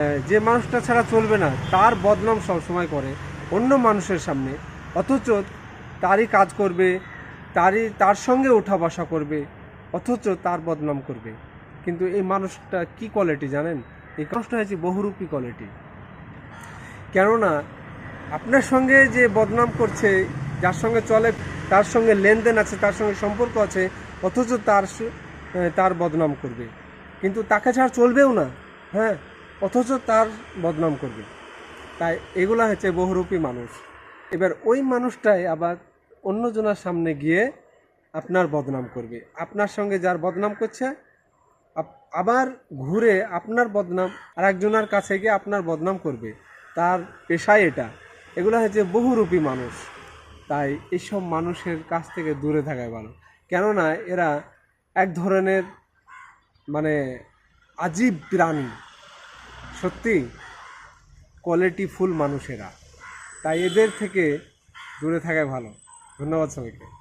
যে মানুষটা ছাড়া চলবে না তার বদনাম সবসময় করে অন্য মানুষের সামনে, অথচ তারই কাজ করবে, তার সঙ্গে ওঠা বসা করবে, অথচ তার বদনাম করবে। কিন্তু এই মানুষটা কি কোয়ালিটি জানেন? এই মানুষটা হচ্ছে বহুরূপী কোয়ালিটি। কেননা আপনার সঙ্গে যে বদনাম করছে, যার সঙ্গে চলে, তার সঙ্গে লেনদেন আছে, তার সঙ্গে সম্পর্ক আছে, অথচ তার বদনাম করবে। কিন্তু তাকে ছাড়া চলবেও না, হ্যাঁ, অথচ তার বদনাম করবে। তাই এগুলা হচ্ছে বহুরূপী মানুষ। এবার ওই মানুষটাই আবার অন্যজনের সামনে গিয়ে আপনার বদনাম করবে। আপনার সঙ্গে যার বদনাম করছে আবার ঘুরে আপনার বদনাম আর একজনের কাছে গিয়ে আপনার বদনাম করবে। তার পেশায় এটা। এগুলো হচ্ছে বহুরূপী মানুষ। তাই এইসব মানুষের কাছ থেকে দূরে থাকাই ভালো। কেননা এরা এক ধরনের মানে আজীব প্রাণী, সত্যি কোয়ালিটিফুল মানুষেরা। তাই এদের থেকে দূরে থাকাই ভালো। ধন্যবাদ সবাইকে।